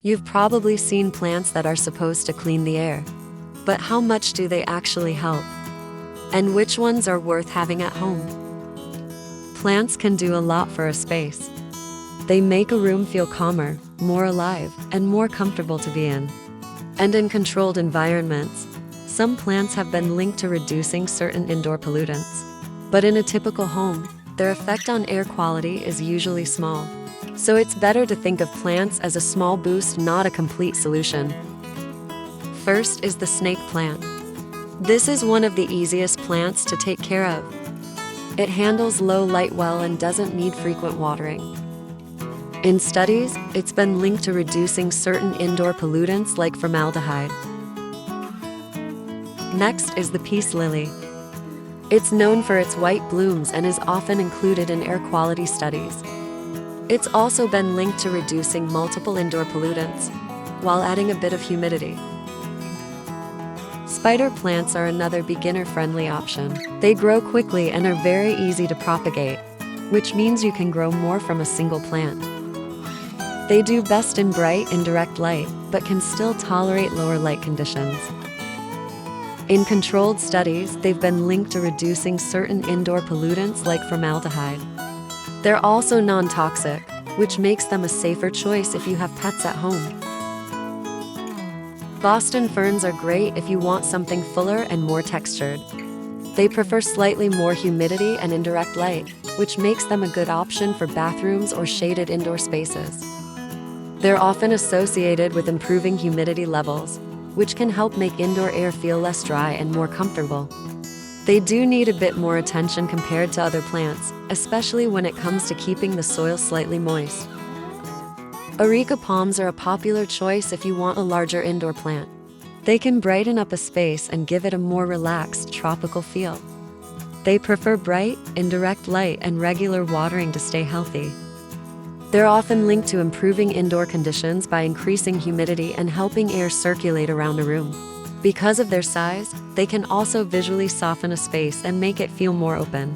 You've probably seen plants that are supposed to clean the air. But how much do they actually help? And which ones are worth having at home? Plants can do a lot for a space. They make a room feel calmer, more alive, and more comfortable to be in. And in controlled environments, some plants have been linked to reducing certain indoor pollutants. But in a typical home, their effect on air quality is usually small. So it's better to think of plants as a small boost, not a complete solution. First is the snake plant. This is one of the easiest plants to take care of. It handles low light well and doesn't need frequent watering. In studies, it's been linked to reducing certain indoor pollutants like formaldehyde. Next is the peace lily. It's known for its white blooms and is often included in air quality studies. It's also been linked to reducing multiple indoor pollutants, while adding a bit of humidity. Spider plants are another beginner-friendly option. They grow quickly and are very easy to propagate, which means you can grow more from a single plant. They do best in bright, indirect light, but can still tolerate lower light conditions. In controlled studies, they've been linked to reducing certain indoor pollutants like formaldehyde. They're also non-toxic, which makes them a safer choice if you have pets at home. Boston ferns are great if you want something fuller and more textured. They prefer slightly more humidity and indirect light, which makes them a good option for bathrooms or shaded indoor spaces. They're often associated with improving humidity levels, which can help make indoor air feel less dry and more comfortable. They do need a bit more attention compared to other plants, especially when it comes to keeping the soil slightly moist. Areca palms are a popular choice if you want a larger indoor plant. They can brighten up a space and give it a more relaxed, tropical feel. They prefer bright, indirect light and regular watering to stay healthy. They're often linked to improving indoor conditions by increasing humidity and helping air circulate around a room. Because of their size, they can also visually soften a space and make it feel more open.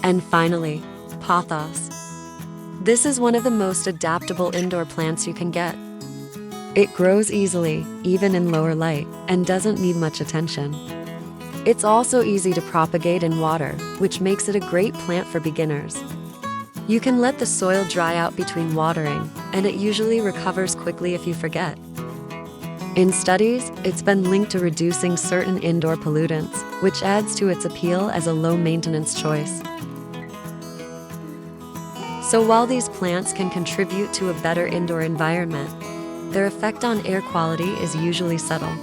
And finally, pothos. This is one of the most adaptable indoor plants you can get. It grows easily, even in lower light, and doesn't need much attention. It's also easy to propagate in water, which makes it a great plant for beginners. You can let the soil dry out between watering, and it usually recovers quickly if you forget. In studies, it's been linked to reducing certain indoor pollutants, which adds to its appeal as a low-maintenance choice. So while these plants can contribute to a better indoor environment, their effect on air quality is usually subtle.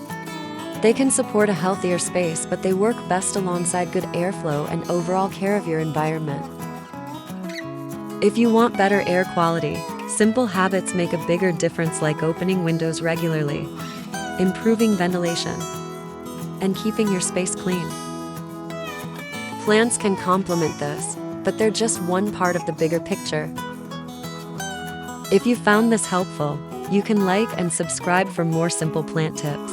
They can support a healthier space, but they work best alongside good airflow and overall care of your environment. If you want better air quality, simple habits make a bigger difference, like opening windows regularly, improving ventilation, and keeping your space clean. Plants can complement this, but they're just one part of the bigger picture. If you found this helpful, you can like and subscribe for more simple plant tips.